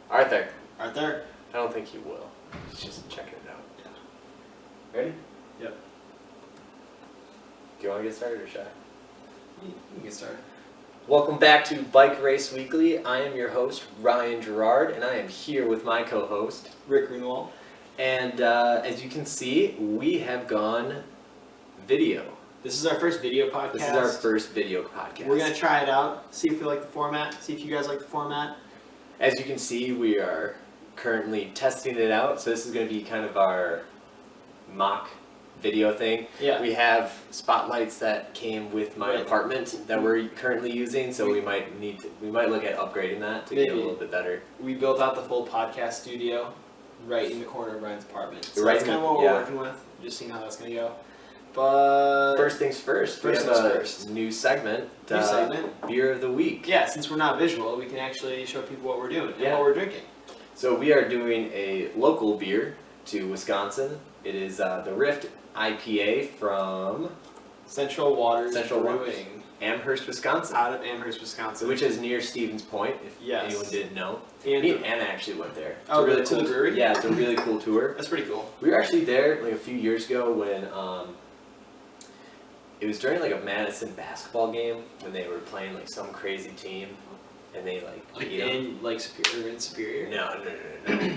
Arthur. Arthur? I don't think you will. He's just checking it out. Yeah. Ready? Yep. Do you want to get started or should I? You can get started. Welcome back to Bike Race Weekly. I am your host, Ryan Gerard, and I am here with my co-host, Rick Greenwald. And as you can see, we have gone video. This is our first video podcast. This is our first video podcast. We're going to try it out, see if we like the format, see if you guys like the format. As you can see, we are currently testing it out, so this is going to be kind of our mock video thing. Yeah. We have spotlights that came with my apartment that we're currently using, so we might look at upgrading that to get a little bit better. We built out the full podcast studio right in the corner of Ryan's apartment. So right that's kind of what we're working with, just seeing how that's going to go. But first things first, we have a new segment. Beer of the Week. Yeah, since we're not visual, we can actually show people what we're doing and what we're drinking. So we are doing a local beer to Wisconsin. It is the Rift IPA from Central Waters Brewing, Waters. Amherst, Wisconsin. Out of Amherst, Wisconsin. Which is near Stevens Point, if anyone didn't know. And me and Anna actually went there. It's oh, really to the brewery? Yeah, it's a really cool tour. That's pretty cool. We were actually there like a few years ago when it was during like a Madison basketball game when they were playing like some crazy team, and they Superior. No.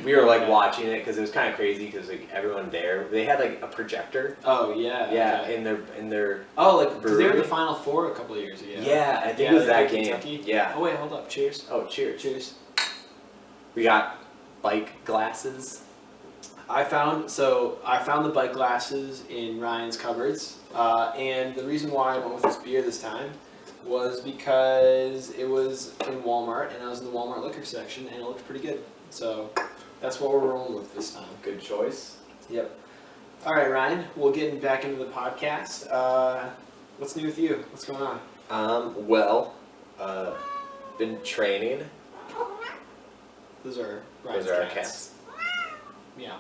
We were like watching it because it was kind of crazy because like everyone there, they had like a projector. Oh yeah. Yeah, okay. in their oh like brewery. they were in the Final Four a couple of years ago. Yeah, I think it was that game. Kentucky. Yeah. Oh wait, hold up. Cheers. Oh, cheers. Cheers. We got bike glasses. I found the bike glasses in Ryan's cupboards, and the reason why I went with this beer this time was because it was in Walmart, and I was in the Walmart liquor section, and it looked pretty good. So that's what we're rolling with this time. Good choice. Yep. All right, Ryan, we'll get back into the podcast. What's new with you? What's going on? Been training. Those are Ryan's our cats. cats. Yeah.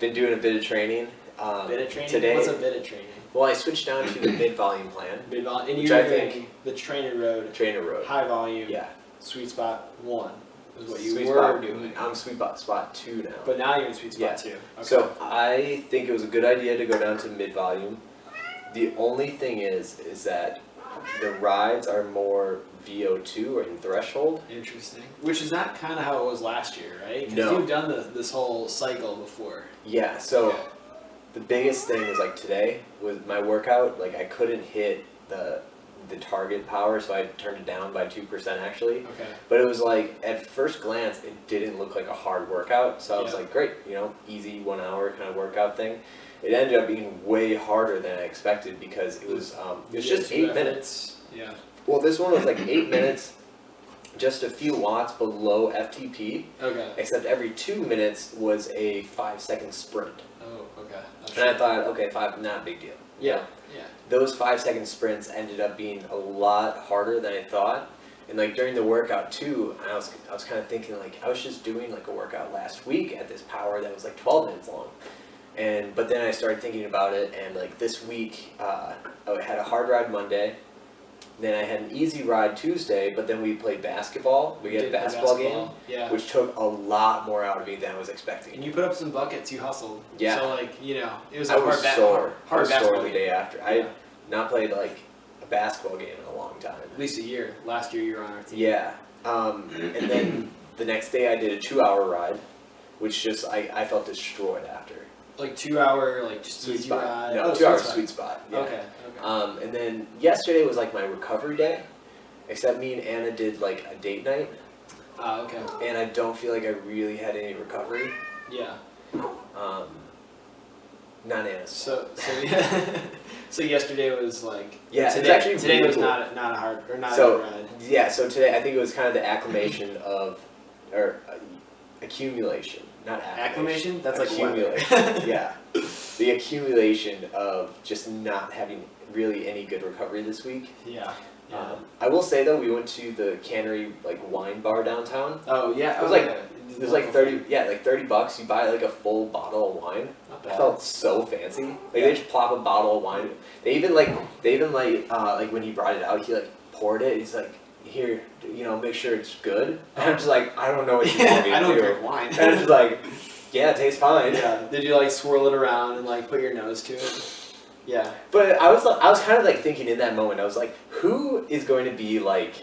Been doing a bit of training. Bit of training? Today. What's a bit of training? Well, I switched down to the mid-volume plan. Mid-volume, and which you're I think doing the Trainer Road. Trainer Road. High volume. Yeah. Sweet spot 1 is what you sweet were spot, doing. I'm sweet spot 2 now. But now you're in sweet spot 2. Okay. So I think it was a good idea to go down to mid-volume. The only thing is that the rides are more VO2 or in threshold. Interesting. Which is not kind of how it was last year, right? Because No. you've done this whole cycle before. Yeah, so the biggest thing was like today with my workout, like I couldn't hit the target power, so I turned it down by 2% actually. Okay. But it was like, at first glance, it didn't look like a hard workout, so I was like, great, easy 1 hour kind of workout thing. It ended up being way harder than I expected because it was just 8 minutes. Yeah. Well, this one was like 8 minutes, just a few watts below FTP. Okay. Except every 2 minutes was a 5-second sprint. Oh, okay. And I thought, okay, 5, not a big deal. Yeah. Yeah. Those 5-second sprints ended up being a lot harder than I thought. And like during the workout too, I was kind of thinking like I was just doing like a workout last week at this power that was like 12 minutes long. But then I started thinking about it, and like this week, I had a hard ride Monday. Then I had an easy ride Tuesday, but then we played basketball. We had a basketball game, which took a lot more out of me than I was expecting. And you put up some buckets. You hustled. Yeah. So like it was I was sore basketball the day after. I had not played like a basketball game in a long time. At least a year. Last year you were on our team. Yeah. And then the next day I did a 2-hour ride, which just I felt destroyed after. Like 2 hour, like just sweet easy spot. ride. No, 2 hour sweet spot. Yeah. Okay. And then yesterday was like my recovery day, except me and Anna did like a date night. Okay. And I don't feel like I really had any recovery. Yeah. Not Anna. So yesterday was like today was not a hard or not a hard ride. Yeah. So today I think it was kind of the acclimation of accumulation. Not acclimation. That's accumulation. Like Yeah, the accumulation of just not having really any good recovery this week. Yeah. I will say though, we went to the Cannery like wine bar downtown. Oh yeah. It was like $30. Yeah, like $30. You buy like a full bottle of wine. Not bad. I felt so fancy. Like they just plop a bottle of wine. They even like when he brought it out, he like poured it. He's like, here, make sure it's good. And I'm just like, I don't know what you want me to I don't do. drink wine. And I'm just like, yeah, it tastes fine. Yeah. Did you like swirl it around and like put your nose to it? Yeah. But I was kind of like thinking in that moment, I was like, who is going to be like,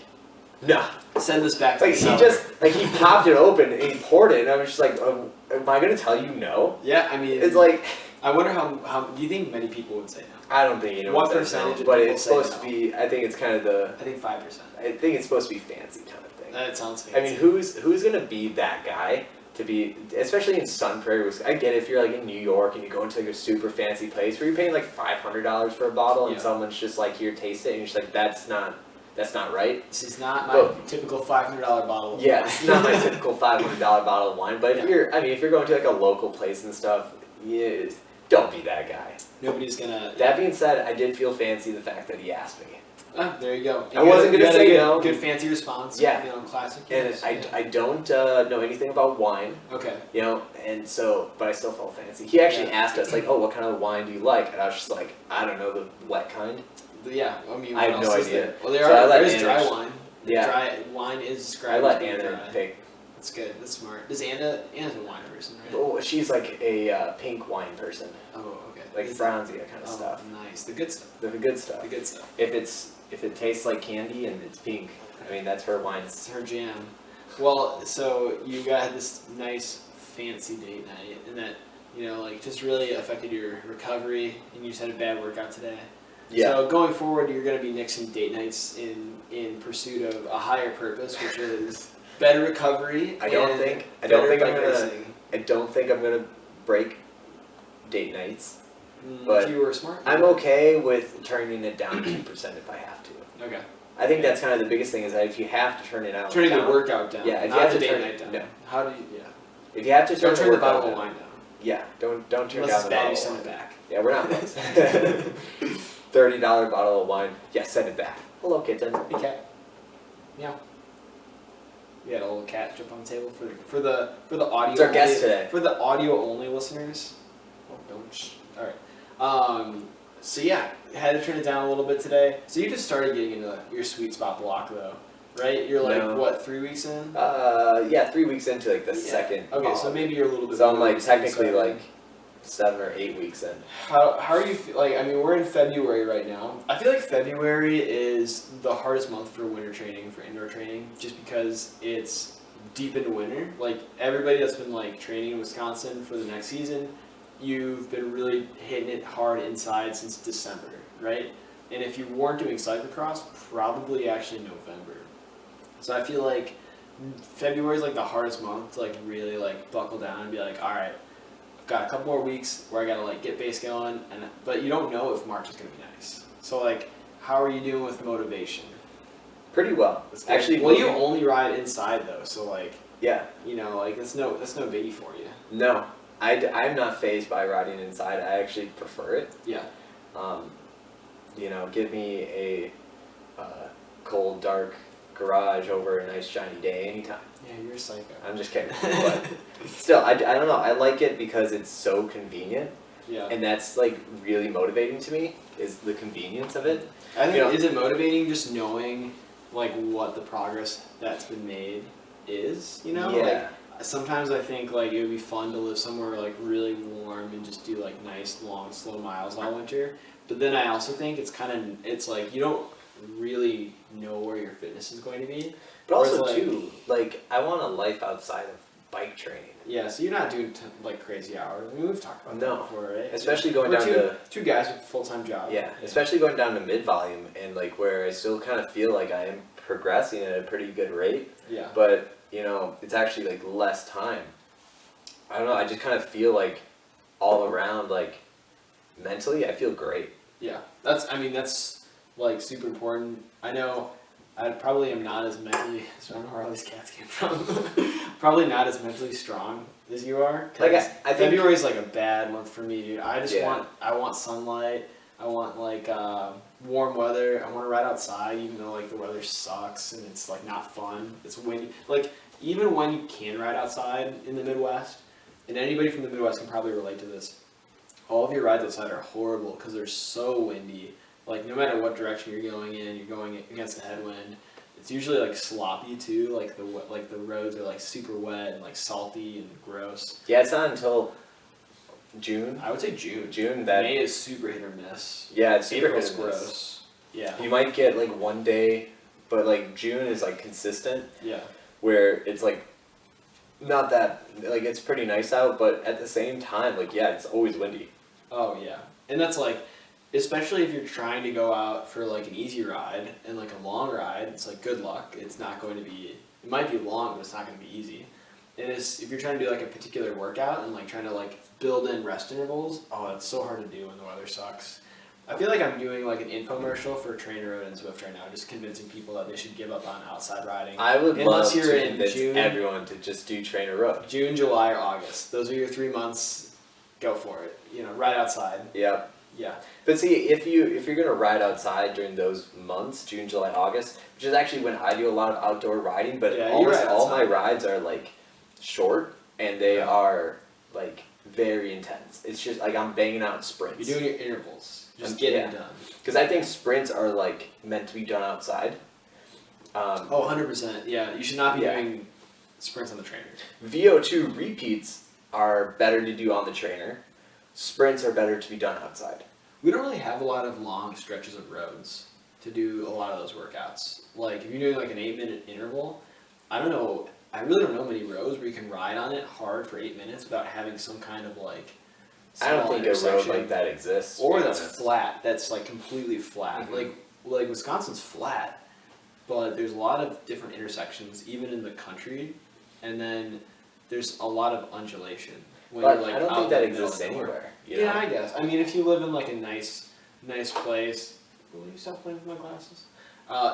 nah. Send this back to Like the he cellar. just, like he popped it open and he poured it and I was just like, am I going to tell you no? Yeah, I mean, It's like, I wonder how do you think many people would say no? I don't think anyone What says no, percentage of but people it's say supposed no? to be, I think it's kind of I think 5%. I think it's supposed to be fancy kind of thing. That sounds fancy. I mean, who's going to be that guy to be, especially in Sun Prairie, I get it if you're like in New York and you go into like a super fancy place where you're paying like $500 for a bottle and Yeah. someone's just like, here, taste it, and you're just like, that's not right. This is not my But- typical $500 bottle. Of Yeah, wine. it's not my typical $500 bottle of wine, but if you're going to like a local place and stuff, yeah, don't be that guy. Nobody's gonna. That being said, I did feel fancy the fact that he asked me. Ah, there you go. I wasn't You gonna got a say good, no. Good fancy response. Yeah. Classic. And yes, I don't know anything about wine, Okay. and so, but I still felt fancy. He actually Yeah. asked us, like, oh, what kind of wine do you like? And I was just like, I don't know, the wet kind. Yeah. I mean, I what have else no is idea. there? Well, So I let there is dry Anna- wine. Yeah. Dry wine is I described let as being Anna dry. pick. That's good. That's smart. Does Anna's a wine person, right? Oh, she's like a pink wine person, Oh, okay. like Is- Franzia kind of oh, stuff. Nice. The good stuff. The good stuff. The good stuff. If it tastes like candy and it's pink, I mean that's her wine. It's her jam. Well, so you got this nice fancy date night, and that like just really affected your recovery, and you just had a bad workout today. Yeah. So going forward, you're going to be nixing date nights in pursuit of a higher purpose, which is better recovery. I don't and think I'm better gonna. bike racing. I don't think I'm gonna break date nights. Mm, but if you were smart. I'm okay with turning it down 2% if I have to. Okay. I think that's kind of the biggest thing is that if you have to turn it out, Turning down, the workout down. Yeah, if not you have the to date turn night down. no. How do you? Yeah. If you have to Don't turn the workout bottle of down, wine down. Yeah, don't turn Unless down it's the bad, bottle. you of send wine. it back. Yeah, we're not close. $30 bottle of wine. Yeah, send it back. Hello, kitten. Hey, cat. Meow. We had a little cat jump on the table for the audio. It's our guest only- today. For the audio only listeners. Oh, don't. All right. So yeah, had to turn it down a little bit today. So you just started getting into your sweet spot block though, right? You're like No. what, 3 weeks in? Yeah, 3 weeks into like the Yeah. second. Okay, so maybe you're a little bit. So I'm more like technically started. like 7 or 8 weeks in. How are you like? I mean, we're in February right now. I feel like February is the hardest month for winter training, for indoor training, just because it's deep into winter. Like everybody that's been like training in Wisconsin for the next season, you've been really hitting it hard inside since December, right? And if you weren't doing cyclocross, probably actually November. So I feel like February is like the hardest month to like really like buckle down and be like, all right, I've got a couple more weeks where I gotta like get base going, but you don't know if March is gonna be nice. So like, how are you doing with motivation? Pretty well. Actually, well, you only ride inside though, so like, yeah. like that's no biggie for you. No, I'm not phased by riding inside. I actually prefer it. Yeah. Give me a cold, dark garage over a nice shiny day anytime. Yeah, you're a psycho. I'm just kidding. But still, I don't know. I like it because it's so convenient, Yeah. and that's like really motivating to me. Is the convenience of it. I think, you know- is it motivating just knowing like what the progress that's been made is, Yeah. Like, sometimes I think like it would be fun to live somewhere like really warm and just do like nice long slow miles all winter. But then I also think it's like you don't really know where your fitness is going to be. But also Whereas, like- too, like I want a life outside of bike training. Yeah, so you're not doing like crazy hours. I mean, we've talked about No. that before, right? Especially going We're down two, to two guys with a full-time job. yeah, especially going down to mid volume and like where I still kind of feel like I am progressing at a pretty good rate. Yeah. But it's actually like less time. I don't know. I just kind of feel like all around like mentally, I feel great. Yeah, that's like super important. I know I probably am not as mentally, so I don't know where all these cats came from. Probably not as mentally strong as you are. 'Cause Like, I think- February is like a bad month for me, dude. I just Yeah. I want sunlight. I want like warm weather. I want to ride outside, even though like the weather sucks and it's like not fun. It's windy. Like even when you can ride outside in the Midwest, and anybody from the Midwest can probably relate to this. All of your rides outside are horrible because they're so windy. Like no matter what direction you're going in, you're going against a headwind. It's usually like sloppy too, like the roads are like super wet and like salty and gross. Yeah, it's not until June. I would say June. June that. May is super hit or miss. Yeah, it's super April's hit or miss. gross. Yeah. You might get like one day, but like June is like consistent, Yeah. where it's like not that like it's pretty nice out, but at the same time, like yeah, it's always windy. Oh yeah, and that's like, especially if you're trying to go out for like an easy ride and like a long ride, it's like good luck. It's not going to be. It might be long, but it's not going to be easy. And if you're trying to do like a particular workout and like trying to like build in rest intervals, oh, it's so hard to do when the weather sucks. I feel like I'm doing like an infomercial for Trainer Road and Zwift right now, just convincing people that they should give up on outside riding. I would Unless love you're to in convince June. everyone to just do Trainer Road. June, July, or August. Those are your 3 months. Go for it. Ride outside. Yep. Yeah. But see, if you're gonna ride outside during those months, June, July, August, which is actually when I do a lot of outdoor riding, but Yeah, you almost ride all my outside. rides are like short and they are like very intense. It's just like I'm banging out sprints. You're doing your intervals. Just Yeah. get it done. Because I think sprints are like meant to be done outside. Oh, 100%. Yeah, you should not be Yeah. doing sprints on the trainer. VO2 repeats are better to do on the trainer. Sprints are better to be done outside. We don't really have a lot of long stretches of roads to do a lot of those workouts. Like, if you're doing like an 8-minute interval, I really don't know many roads where you can ride on it hard for 8 minutes without having some kind of like I don't small think a road intersection. like that exists. to Or be that's honest. flat. That's like completely flat. Mhm. Like Wisconsin's flat, but there's a lot of different intersections, even in the country, and then there's a lot of undulation. When But you're, like, I don't out think that in the middle exists of nowhere. anywhere. You Yeah, know? I guess. I mean, if you live in like a nice place, will you stop playing with my glasses?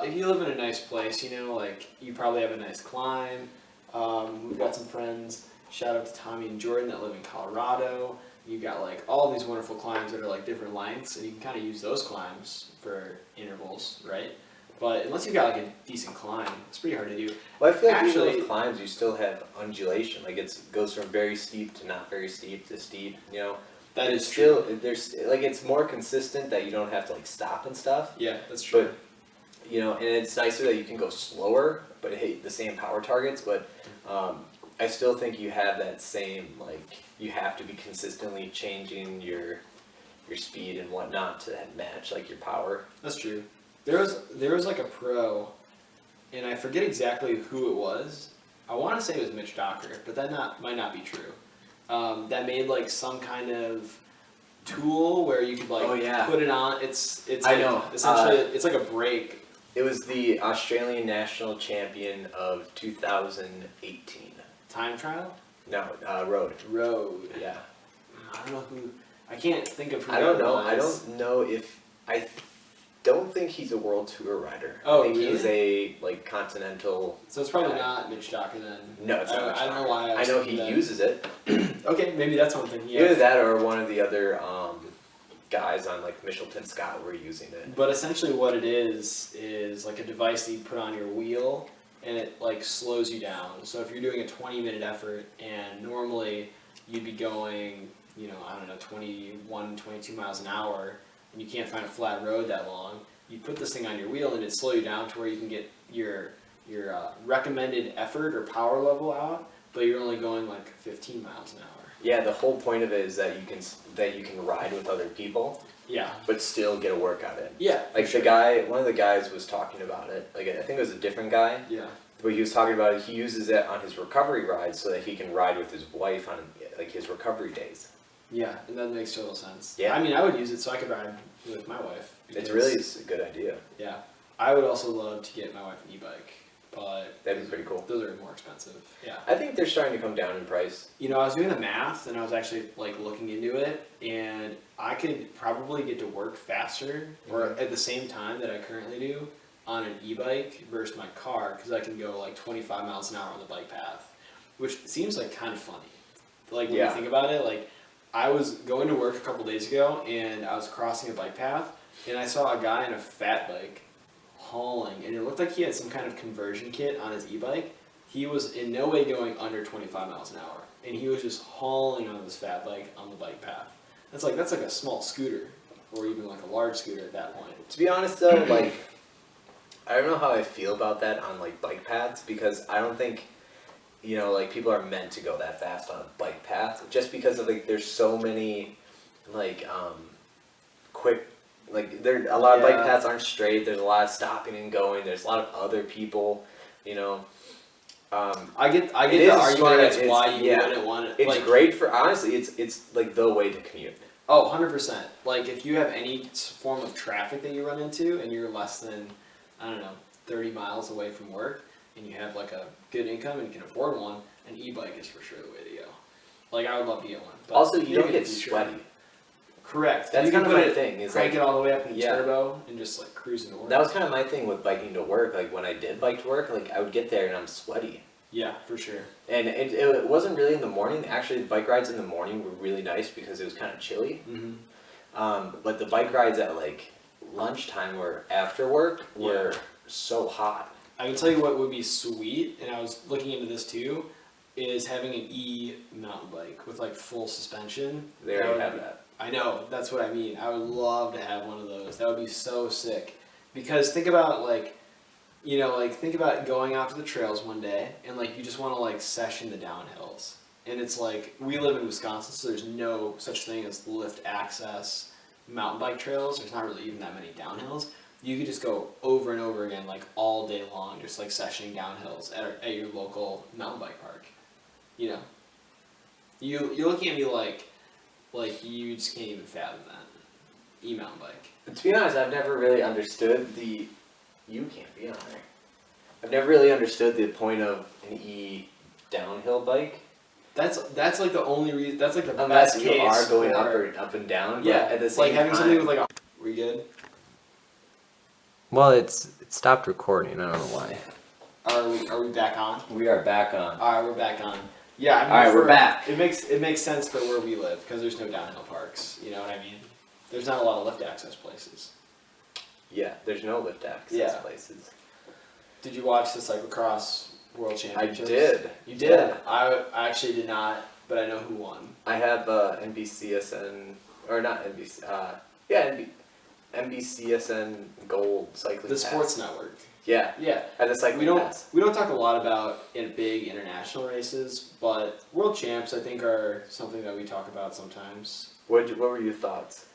If you live in a nice place, like you probably have a nice climb. We've got some friends. Shout out to Tommy and Jordan that live in Colorado. You've got like all these wonderful climbs that are like different lengths, and you can kind of use those climbs for intervals, right? But unless you've got like a decent climb, it's pretty hard to do. Well, I feel like even Actually- with climbs, you still have undulation. Like goes from very steep to not very steep to steep. That It's is still true. there's like it's more consistent that you don't have to like stop and stuff. Yeah, that's true. But and it's nicer that you can go slower but hit the same power targets. But I still think you have that same like you have to be consistently changing your speed and whatnot to match like your power. That's true. There was like a pro, and I forget exactly who it was. I want to say it was Mitch Docker, but that might not be true. That made like some kind of tool where you could like Oh, yeah. put it on. It's I like, know. essentially it's like a brake. It was the Australian national champion of 2018. Time trial? No, road. Road. Yeah. I don't know who. I can't think of who. I don't that know. was. I don't know if don't think he's a world tour rider. Oh, I think he's really? a like continental. So it's probably not Mitch Docker then. No, it's not. I don't know why. I know he uses it. Okay, maybe that's one thing. Either that or one of the other guys on like Michelton Scott were using it. But essentially what it is like a device that you put on your wheel and it like slows you down. So if you're doing a 20-minute effort and normally you'd be going, I don't know, 21, 22 miles an hour and you can't find a flat road that long, you put this thing on your wheel and it'd slow you down to where you can get your recommended effort or power level out, but you're only going like 15 miles an hour. Yeah, the whole point of it is that you can ride with other people, Yeah. but still get a workout in. Yeah. Like for one of the guys was talking about it. Like I think it was a different guy. Yeah. But he was talking about it. He uses it on his recovery rides so that he can ride with his wife on like his recovery days. Yeah, and that makes total sense. Yeah. I mean, I would use it so I could ride with my wife. It's because- really a good idea. Yeah. I would also love to get my wife an e-bike, but That'd be pretty cool. those are more expensive. Yeah. I think they're starting to come down in price. I was doing the math and I was actually like looking into it, and I could probably get to work faster or at the same time that I currently do on an e-bike versus my car, because I can go like 25 miles an hour on the bike path, which seems like kind of funny. Like when Yeah. you think about it, like I was going to work a couple days ago and I was crossing a bike path and I saw a guy on a fat bike hauling, and it looked like he had some kind of conversion kit on his e-bike. He was in no way going under 25 miles an hour, and he was just hauling on this fat bike on the bike path. That's like a small scooter, or even like a large scooter at that point. To be honest though, like I don't know how I feel about that on like bike paths because I don't think, like people are meant to go that fast on a bike path just because of like there's so many like quick like there a lot of bike Yeah. paths aren't straight. There's a lot of stopping and going. There's a lot of other people, you know. I get It the is argument smart, as it's- why you yeah. wouldn't want it. It's Like, great for honestly. It's like the way to commute. oh, 100%. Like, if you have any form of traffic that you run into and you're less than, I don't know, 30 miles away from work and you have like a good income and you can afford one, an e-bike is for sure the way to go. Like, I would love to get one. But Also, you maybe don't in the get future. sweaty. Correct. That's you kind can of put my it, thing. Is crank like it all the way up in yeah. turbo and just like cruising to work. that was kind of my thing with biking to work. Like when I did bike to work, like I would get there and I'm sweaty. Yeah, for sure. And it wasn't really in the morning. Actually, the bike rides in the morning were really nice because it was kind of chilly. Mm-hmm. But the bike rides at like lunchtime or after work were so hot. I can tell you what would be sweet, and I was looking into this too, is having an mountain bike with like full suspension. They already have that. I know, that's what I mean. I would love to have one of those. That would be so sick. Because think about like, think about going out to the trails one day and like you just want to like session the downhills. And it's like, we live in Wisconsin, so there's no such thing as lift access mountain bike trails. There's not really even that many downhills. You could just go over and over again, like all day long, just like sessioning downhills at your local mountain bike park. You know, you're looking at me like you just can't even fathom that mountain bike. To be honest, I've never really understood the. You can't be on there. I've never really understood the point of an downhill bike. That's like the only reason. That's like the Unless best you case are going for, up and down. But Yeah, at the it's same like having time, something with like a. We good? Well, it stopped recording. I don't know why. Are we back on? We are back on. All right, we're back on. Yeah, I mean, All right, we're back. It makes sense for where we live because there's no downhill parks. You know what I mean? There's not a lot of lift access places. Yeah, there's no lift access Yeah. places. Did you watch the cyclocross world I championships? did. You did. Yeah. I actually did not, but I know who won. I have NBCSN or not NBC. NBCSN Gold cycling. The pass. Sports Network. Yeah, Yeah. at the cycling We don't pass. talk a lot about in big international races, but world champs I think are something that we talk about sometimes. What were your thoughts?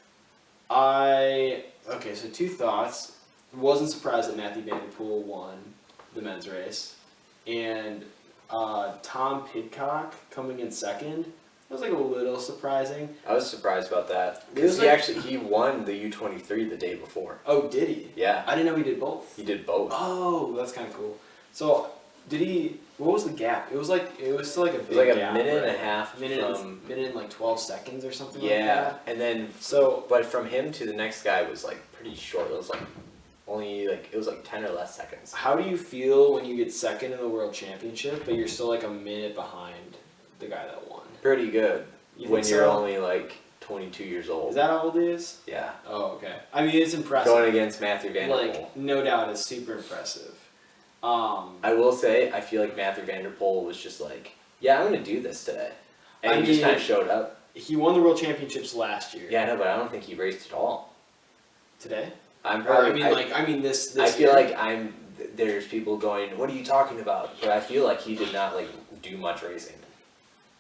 Okay, so two thoughts. Wasn't surprised that Matthew Van Der Poel won the men's race, and Tom Pidcock coming in second. That was like a little surprising. I was surprised about that It was because like- he won the U23 the day before. Oh, did he? Yeah, I didn't know he did both. he did both. Oh, that's kind of cool. So, did he? What was the gap? It was still like a It big was like a gap, minute right? and a half minute from and like 12 seconds or something like yeah, that. and then So, but from him to the next guy was like pretty short. It was like only like it was like 10 or less seconds. how do you feel when you get second in the world championship, but you're still like a minute behind the guy that won? Pretty good You when think you're so? only like 22 years old. Is that how old he is? Yeah, Oh, okay. I mean, it's impressive. going against Matthew Van Der Poel. Like, no doubt, it's super impressive. I will say, I feel like Matthew Van Der Poel was just like, yeah, I'm gonna do this today, and I he just mean- kind of showed up. He won the world championships last year. Yeah, I know, but I don't think he raced at all. Today? I'm Or, probably. I mean this. I feel year. like there's people going, what are you talking about? But I feel like he did not like do much racing.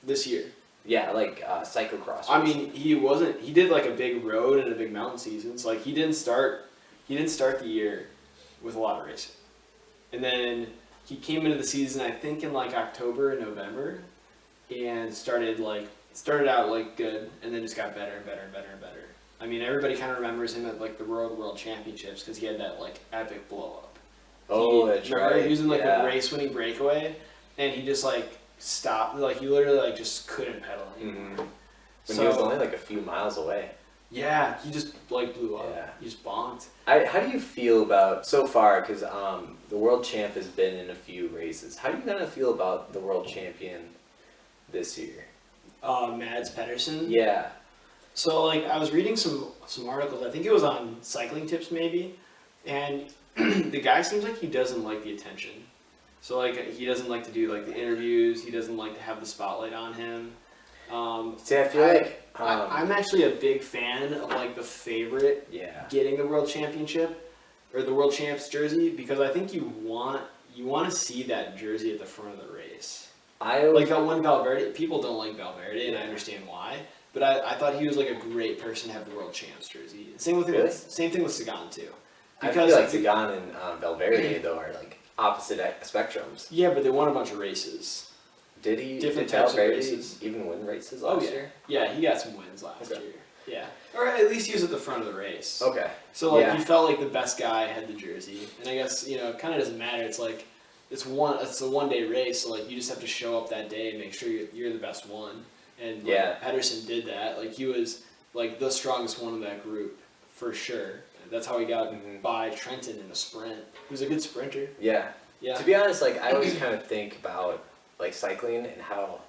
This year. Yeah, like cyclocross. I racing. mean, he did like a big road and a big mountain season. So like he didn't start the year with a lot of racing. And then he came into the season I think in like October and November and started out like good and then just got better and better and better and better. I mean, everybody kind of remembers him at like the World Championships because he had that like epic blow up. Oh, that's right. He was in like yeah. a race winning breakaway and he just like stopped, like he literally like just couldn't pedal anymore. Mhm. When So, he was only like a few miles away. yeah, he just like blew up. Yeah. He just bonked. How do you feel about so far? Because the world champ has been in a few races. How do you kind of feel about the world champion this year? Mads Pedersen. Yeah. So like I was reading some articles. I think it was on Cycling Tips maybe, and the guy seems like he doesn't like the attention. So like he doesn't like to do like the interviews. He doesn't like to have the spotlight on him. See, I feel like I'm actually a big fan of like the favorite yeah. getting the world championship. or the world champs jersey, because I think you want to see that jersey at the front of the race. Like that one Valverde, people don't like Valverde, and I understand why. But I thought he was like a great person to have the world champs jersey. Same thing with Sagan too. Because I feel like Sagan and Valverde though are like opposite spectrums. Yeah, but they won a bunch of races. Did he? Different did types of Valverde races. even win races last year? Yeah, he got some wins last year. Yeah, or at least he was at the front of the race. Okay. So like you felt like the best guy had the jersey, and I guess it kind of doesn't matter. It's like it's a 1 day race, so like you just have to show up that day and make sure you're the best one. And Pedersen did that. Like he was like the strongest one in that group for sure. That's how he got by Trenton in a sprint. He was a good sprinter. Yeah. To be honest, like I always kind of think about like cycling and how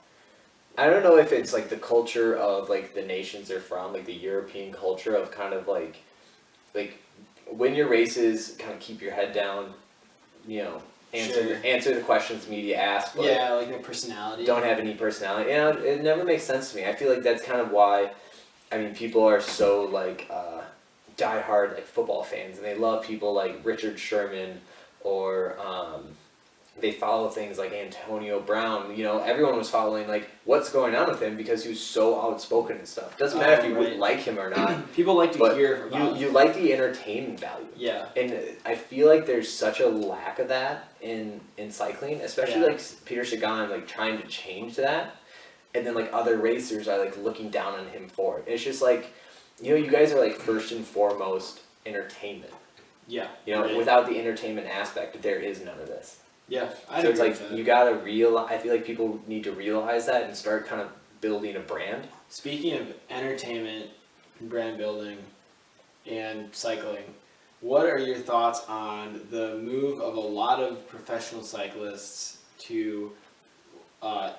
I don't know if it's like the culture of like the nations they're from, like the European culture of kind of like win your races, kind of keep your head down, answer the questions media asks, but like no personality. Don't have any personality. It never makes sense to me. I feel like that's kind of why, I mean, people are so like diehard like football fans, and they love people like Richard Sherman or they follow things like Antonio Brown. Everyone was following like what's going on with him because he was so outspoken and stuff. Doesn't matter if you would like him or not. People like to hear about you like the entertainment value. Yeah. And I feel like there's such a lack of that in cycling, especially like Peter Sagan like trying to change that, and then like other racers are like looking down on him for it. It's just like, you guys are like first and foremost entertainment. Yeah. Without the entertainment aspect, there is none of this. Yeah, so it's like you gotta realize. I feel like people need to realize that and start kind of building a brand. Speaking of entertainment, and brand building, and cycling, what are your thoughts on the move of a lot of professional cyclists to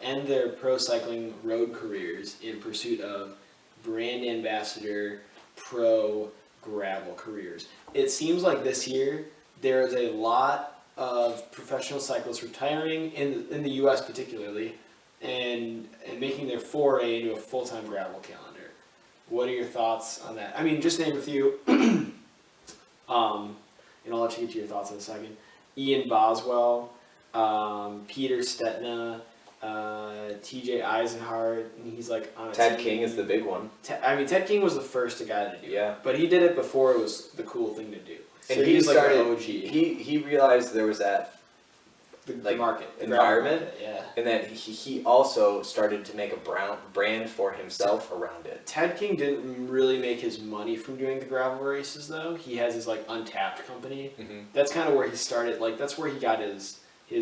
end their pro cycling road careers in pursuit of brand ambassador pro gravel careers? It seems like this year there is a lot of professional cyclists retiring in the U.S. particularly, and making their foray into a full-time gravel calendar. What are your thoughts on that? I mean, just to name a few, and I'll let you get to your thoughts in a second. Ian Boswell, Peter Stetina, TJ Eisenhart, and he's like on a Ted team. King is the big one. Ted King was the first guy to do it, but he did it before it was the cool thing to do. And so he's like an OG. He realized there was that the market, environment, yeah. And then he also started to make a brand for himself around it. Ted King didn't really make his money from doing the gravel races though. He has his like Untapped company. Mm-hmm. That's kind of where he started. Like that's where he got his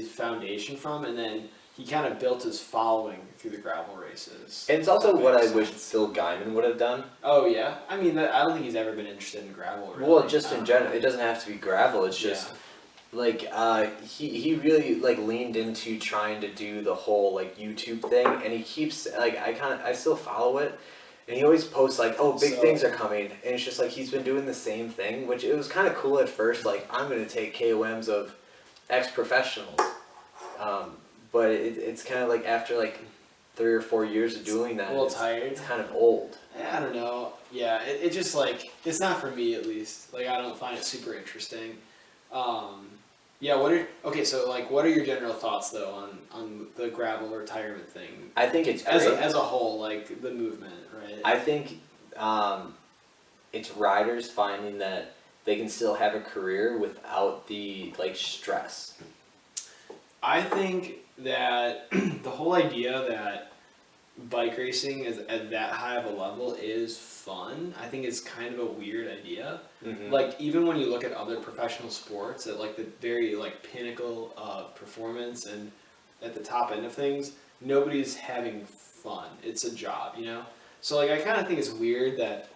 foundation from, and then he kind of built his following through the gravel races. And it's also what I wish Phil Guyman would have done. Oh yeah, I mean I don't think he's ever been interested in gravel. Really. Well, just in general, it doesn't have to be gravel. It's just like he really like leaned into trying to do the whole like YouTube thing, and he keeps like I still follow it, and he always posts like, oh, big things are coming, and it's just like he's been doing the same thing, which it was kind of cool at first. Like I'm gonna take KOMs of ex-professionals. But it's kind of like after like 3 or 4 years of doing that, tired. It's kind of old. I don't know. Yeah, it just like it's not for me at least. Like I don't find it super interesting. So like what are your general thoughts though on the gravel retirement thing? I think it's great. as a whole, like the movement, right? I think it's riders finding that they can still have a career without the like stress. I think that the whole idea that bike racing is at that high of a level is fun. I think it's kind of a weird idea. Mm-hmm. Like even when you look at other professional sports at like the very like pinnacle of performance and at the top end of things, nobody's having fun. It's a job, So like I kind of think it's weird that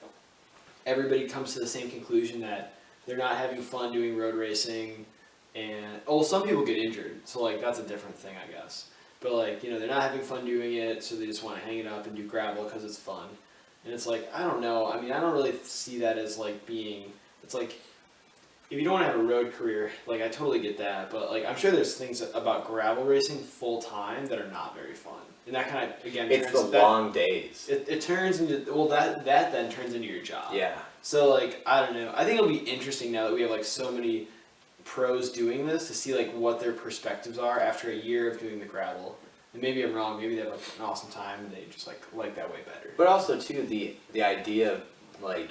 everybody comes to the same conclusion that they're not having fun doing road racing. And some people get injured, so like that's a different thing, I guess. But like they're not having fun doing it, so they just want to hang it up and do gravel because it's fun. And it's like I don't know. I mean, I don't really see that as like being. It's like if you don't want to have a road career, like I totally get that, but like I'm sure there's things about gravel racing full time that are not very fun, and that kind of again It's the that, long days. it turns into well that then turns into your job. Yeah. So like I don't know. I think it'll be interesting now that we have like so many pros doing this to see like what their perspectives are after a year of doing the gravel. And maybe I'm wrong. Maybe they have like an awesome time and they just like that way better. But also too the idea of like,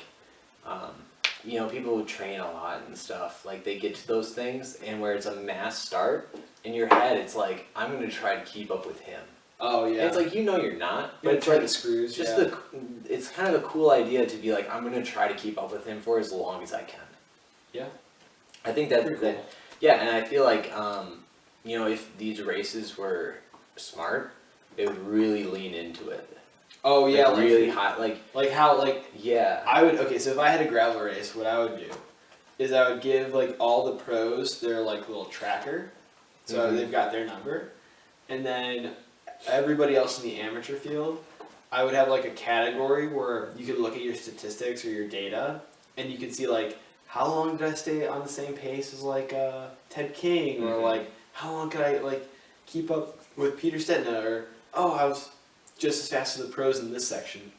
you know, people who train a lot and stuff, like they get to those things and where it's a mass start in your head, it's like I'm gonna try to keep up with him. Oh yeah. And it's like you know you're not, but But it's like the screws. just Yeah. it's kind of a cool idea to be like I'm gonna try to keep up with him for as long as I can. Yeah. I think that, Pretty that cool. yeah, and I feel like you know, if these races were smart, they would really lean into it. Oh yeah. Like, really high, like how like yeah. I would okay. So if I had a gravel race, what I would do is I would give like all the pros their like little tracker, so Mhm. they've got their number, and then everybody else in the amateur field, I would have like a category where you could look at your statistics or your data, and you could see like how long did I stay on the same pace as like Ted King, or Mhm. like how long could I like keep up with Peter Stetina, or oh I was just as fast as the pros in this section.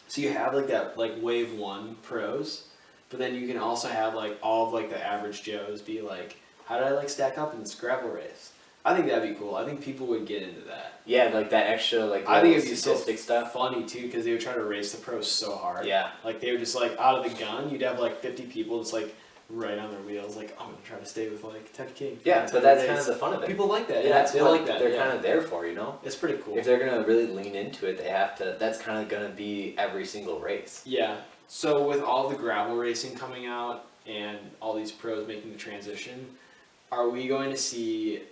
So you have like that like wave one pros, but then you can also have like all of like the average Joes be like, how did I like stack up in this gravel race? I think that'd be cool. I think people would get into that. Yeah, like that extra like I think little it'd be so statistic stuff. funny too because they would try to race the pros so hard. Yeah. Like they would just like out of the gun, you'd have like 50 people just like right on their wheels, like I'm gonna try to stay with like Ted King. for Yeah, the but entire that's kind race. of the fun of it. People like that. And Yeah, that's they what like that. they're Yeah. kind of there for, you know? It's pretty cool. If they're gonna really lean into it, they have to. That's kind of gonna be every single race. Yeah. So with all the gravel racing coming out and all these pros making the transition, are we going to see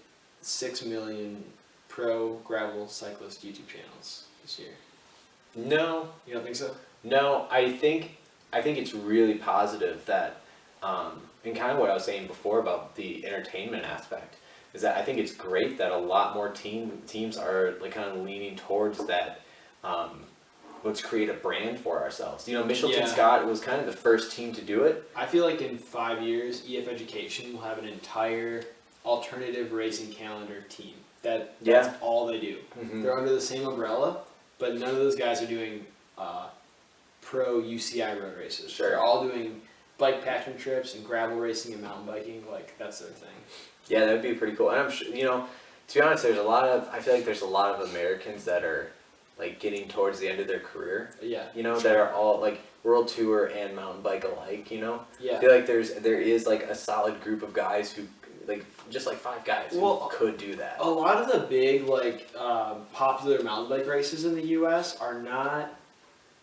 6 million pro gravel cyclist YouTube channels this year? No, You don't think so? no. I think it's really positive that, and kind of what I was saying before about the entertainment aspect is that I think it's great that a lot more teams are like kind of leaning towards that. Let's create a brand for ourselves. You know, Michelton Yeah. Scott was kind of the first team to do it. I feel like in 5 years, EF Education will have an entire alternative racing calendar team. That's Yeah. all they do. Mhm. They're under the same umbrella, but none of those guys are doing pro UCI road races. Sure. They're all doing bike packing trips and gravel racing and mountain biking. Like that's their thing. Yeah, that would be pretty cool. And I'm sure, you know, to be honest, I feel like there's a lot of Americans that are like getting towards the end of their career, Yeah. you know, that are all like world tour and mountain bike alike, you know? I Yeah. feel like there is like a solid group of guys who like just like 5 guys Well, who could do that. A lot of the big like popular mountain bike races in the U.S. are not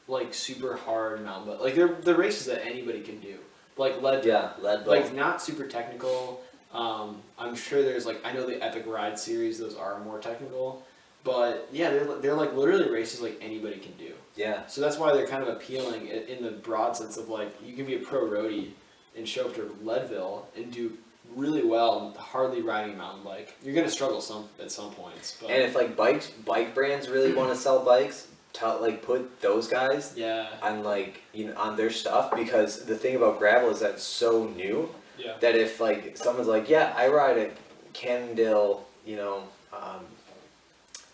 like super hard mountain bike. Like they're races that anybody can do. Like Leadville. Yeah, Leadville. Like not super technical. I'm sure there's like I know the Epic Ride series; those are more technical. But yeah, they're like literally races like anybody can do. Yeah. So that's why they're kind of appealing in the broad sense of like you can be a pro roadie and show up to Leadville and do really well hardly riding a mountain bike. You're gonna struggle at some points. But And if like bike brands really want to sell bikes, like put those guys yeah, on like, you know, on their stuff, because the thing about gravel is that it's so new yeah, that if like someone's like, yeah, I ride a Cannondale, you know,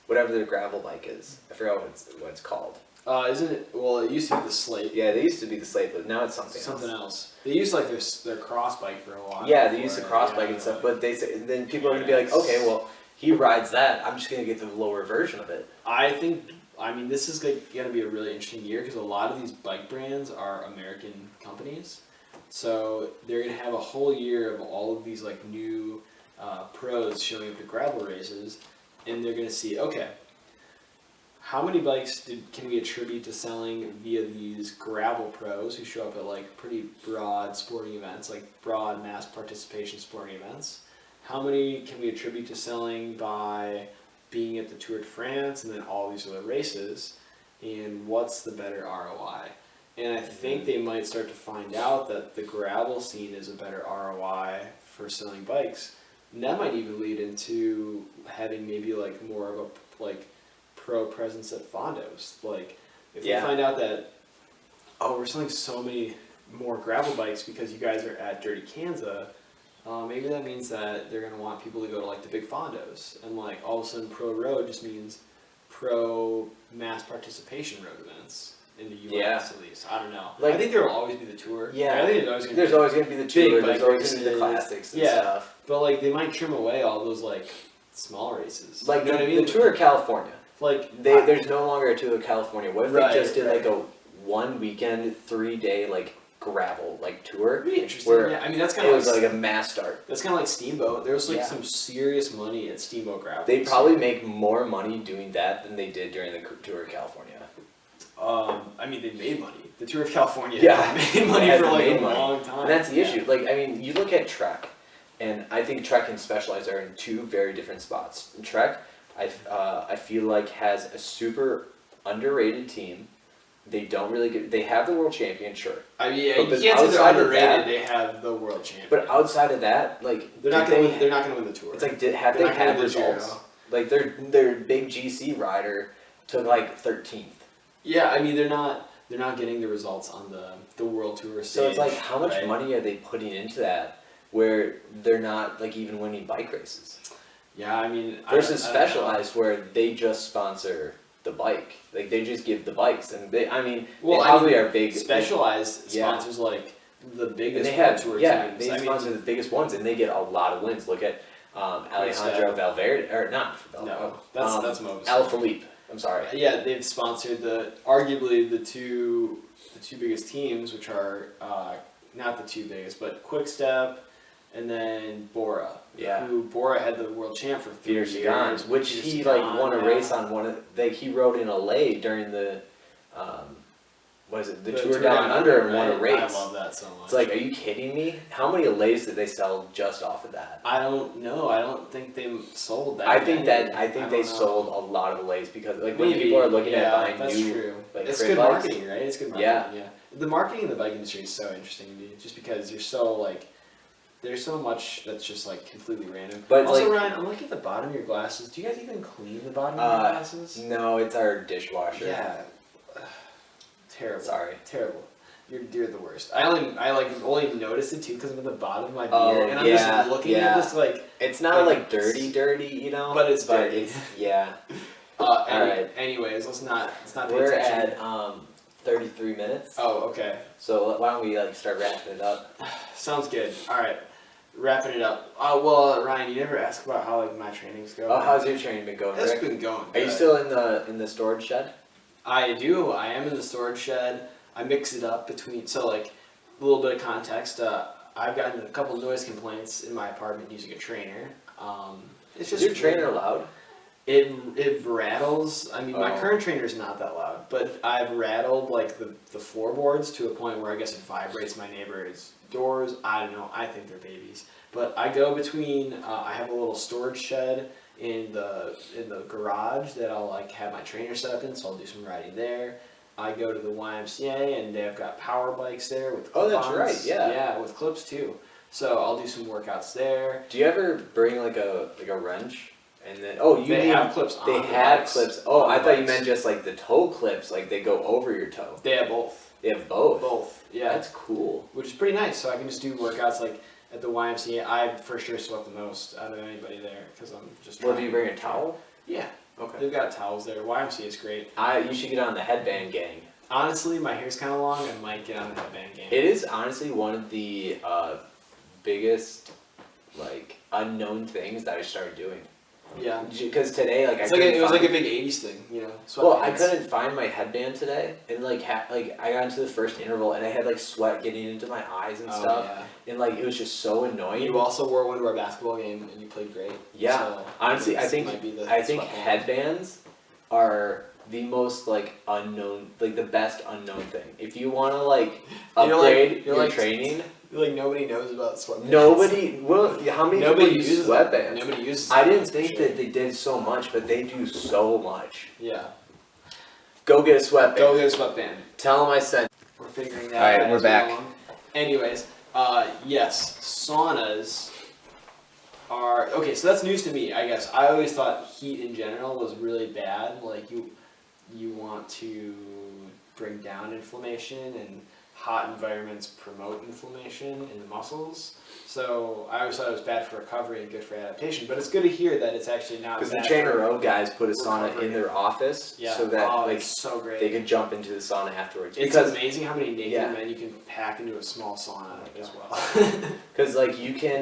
whatever their gravel bike is. I forgot what it's called. isn't it? Well, it used to be the Slate. Yeah, they used to be the Slate, but now it's something Something else. else. They used like their cross bike for a while. Yeah, they used the before, cross bike and stuff, but they say then people are gonna be like, okay, well, he rides that. I'm just gonna get the lower version of it. I mean, this is going to be a really interesting year because a lot of these bike brands are American companies. So they're going to have a whole year of all of these like new pros showing up at gravel races, and they're going to see, okay, how many bikes can we attribute to selling via these gravel pros who show up at like pretty broad sporting events, like broad mass participation sporting events? How many can we attribute to selling by being at the Tour de France and then all these other races, and what's the better ROI? And I think they might start to find out that the gravel scene is a better ROI for selling bikes. And that might even lead into having maybe like more of a like pro presence at Fondos. Like if Yeah. they find out that, oh, we're selling so many more gravel bikes because you guys are at Dirty Kansas, maybe that means that they're gonna want people to go to like the big fondos, and like all of a sudden pro road just means pro mass participation road events in the U.S. at least. I don't know. Like, I think there will always be the tour. Yeah. I think There's always gonna be the tour. There's bike always gonna be the races. classics and Yeah. stuff. But like they might trim away all those like small races. Like you know the, what I mean? the Tour of California. Like There's no longer a Tour of California. What if Right, they just did right. like a 1 weekend, 3-day like gravel like tour? It'd be interesting. Where Yeah, I mean that's kind It of was like a mass start. that's kind of like Steamboat. There was like Yeah. some serious money at Steamboat Gravel. They probably make more money doing that than they did during the Tour of California. I mean, they made money. The Tour of California Yeah. made money They for like made a money. long time. And that's the Yeah. issue. Like, I mean, you look at Trek, and I think Trek and Specialized are in two very different spots. Trek, I feel like has a super underrated team. They don't really get. They have the world champion, sure, I mean, yeah, But you can't say they're outside of underrated. that- They have the world champion. but outside of that, like they're not did gonna they- win. They're not gonna win the tour. It's like have They're they not gonna had win the Giro. results? Like their big GC rider took like 13th. Yeah, I mean they're not getting the results on the world tour stage. So it's like how much right? money are they putting into that where they're not like even winning bike races? Yeah, I mean Versus I don't know. Specialized where they just sponsor the bike. Like they just give the bikes and they Well, I probably mean, are big. Specialized Yeah. sponsors like the And biggest they world have tour teams. they I mean, sponsor the biggest ones and they get a lot of wins. Look at Alejandro Valverde or not no, that's Mobius. Alaphilippe. I'm sorry. Yeah, they've sponsored arguably the two biggest teams, which are not the two biggest, but Quick Step and then Bora. Yeah. Who Bora had the world champ for 3 Peter years. Sagan, which Peter he Sagan, like won a yeah. race on one of he rode in LA during the what is it, the Tour Down Under and won a right? race. I love that so much. It's like, are you kidding me? How many Lays did they sell just off of that? I don't know. I don't think they sold that. I think many. they don't know. sold a lot of Lays because like when Maybe, people are looking yeah, at buying that's new true. like It's crit good bikes, marketing, right? It's good marketing. Yeah. The marketing in the bike industry is so interesting to me, just because you're so like, there's so much that's just like completely random. But, also, like- Ryan, I'm looking at the bottom of your glasses. Do you guys even clean the bottom of your glasses? No, it's our dishwasher. Yeah. Terrible. Sorry. Terrible. You're the worst. I only noticed it too because I'm at the bottom of my beard, Oh, and I'm yeah, just looking yeah. at this like. It's not Like, like dirty, you know. But it's dirty. It's, yeah. Alright. Anyways, let's not pay We're attention. at 33 minutes. Oh, okay. So why don't we like start wrapping it up? Sounds good. All right, wrapping it up. Well, Ryan, you never asked about how like my training's going. Oh, how's your training been going, It's Rick? been going. Are you good. still in the storage shed? I do. I am in the storage shed. I mix it up between. So like, a little bit of context. I've gotten a couple noise complaints in my apartment using a trainer. It's Is just your trainer loud? It rattles. I mean, my Oh. current trainer is not that loud, but I've rattled like the floorboards to a point where I guess it vibrates my neighbor's doors. I don't know. I think they're babies. But I go between. I have a little storage shed in the garage that I'll like have my trainer set up in, so I'll do some riding there. I go to the YMCA and they've got power bikes there with Oh, that's clip-ons. right, yeah. Yeah, with clips too. So I'll do some workouts there. Do you ever bring like a wrench and then you They mean have clips on they the have bikes. clips? Oh, On I the thought you bikes. meant just like the toe clips, like they go over your toe. They have both. They have both. Both. Yeah. That's cool. Which is pretty nice. So I can just do workouts like at the YMCA. I for sure sweat the most out of anybody there because I'm just. Well, do trying you to- bring a towel? Yeah, Okay. they've got towels there. YMCA is great. You should get on the headband gang. Honestly, my hair's kind of long. I might get on the headband game. It is honestly one of the biggest like unknown things that I started doing. Yeah. Because today, like, It's I like couldn't it was like find- a big '80s thing, you know. Well, I sweatpants. couldn't find my headband today, and like, I got into the first interval, and I had like sweat getting into my eyes and Oh, stuff, yeah. and like it was just so annoying. You also wore one to our basketball game and you played great. Yeah. So Honestly, I this think might be the I think sweatband. headbands are the most like unknown, like the best unknown thing. If you want to like You're like- upgrade you're your like- training, Like nobody knows about sweatpants. nobody. Well, how many Nobody people use uses them. sweatbands? Nobody uses. I them, didn't for think sure. that they did so much, but they do so much. Yeah. Go get a sweatband. Go get a sweatband. Tell them I sent. We're figuring that Alright, out. we're as we back. go along. Anyways, yes, saunas are okay. So that's news to me. I guess I always thought heat in general was really bad. Like you want to bring down inflammation and hot environments promote inflammation in the muscles. So I always thought it was bad for recovery and good for adaptation, but it's good to hear that it's actually not. Because the bad Trainer for Road guys put a sauna recovery. in their office Yeah. so that oh, like it's so great. they could jump into the sauna afterwards. It's Because amazing how many naked yeah. men you can pack into a small sauna as well. Because like you can,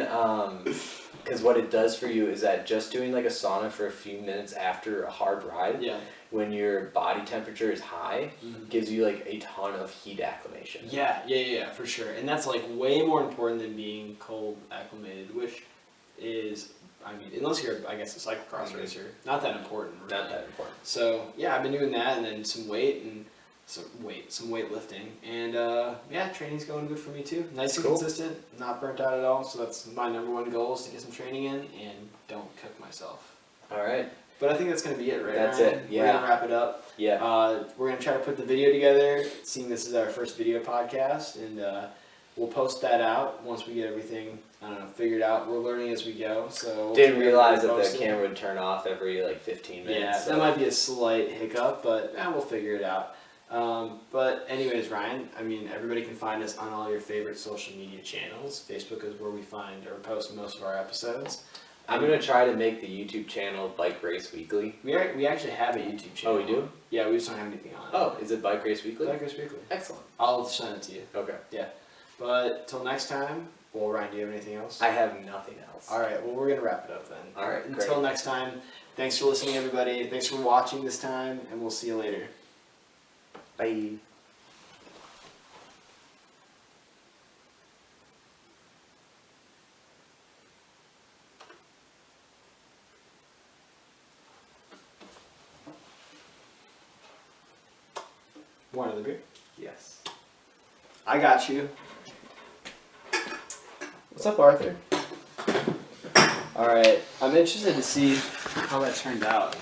because what it does for you is that just doing like a sauna for a few minutes after a hard ride, yeah. when your body temperature is high, Mhm. gives you like a ton of heat acclimation. Yeah, for sure. And that's like way more important than being cold acclimated, which is, I mean, unless you're, I guess, a cyclocross Mhm. racer, not that important. Really. Not that important. So yeah, I've been doing that, and then some weight and some weightlifting, and yeah, training's going good for me too. Nice and Cool. consistent, not burnt out at all. So that's my number one goal, is to get some training in and don't cook myself. All right. But I think that's gonna be it, right? That's Ryan? it, We're yeah. gonna wrap it up. Yeah. We're gonna try to put the video together, seeing this is our first video podcast, and we'll post that out once we get everything, I don't know, figured out. We're learning as we go, so we'll Didn't keep realize that everything the posted. camera would turn off every like 15 minutes. Yeah, so. that might be a slight hiccup, but we'll figure it out. But anyways, Ryan, I mean, everybody can find us on all your favorite social media channels. Facebook is where we find or post most of our episodes. I'm gonna try to make the YouTube channel Bike Race Weekly. We actually have a YouTube channel. Oh, we do? Yeah, we just don't have anything on it. Oh, is it Bike Race Weekly? Like us weekly. Excellent. I'll send it to you. Okay. But till next time, well, Ryan, do you have anything else? I have nothing else. All right, well, we're gonna wrap it up then. All right, Until great. next time, thanks for listening, everybody. Thanks for watching this time, and we'll see you later. Bye. Want another beer? Yes. I got you. What's up, Arthur? All right, I'm interested to see how that turned out.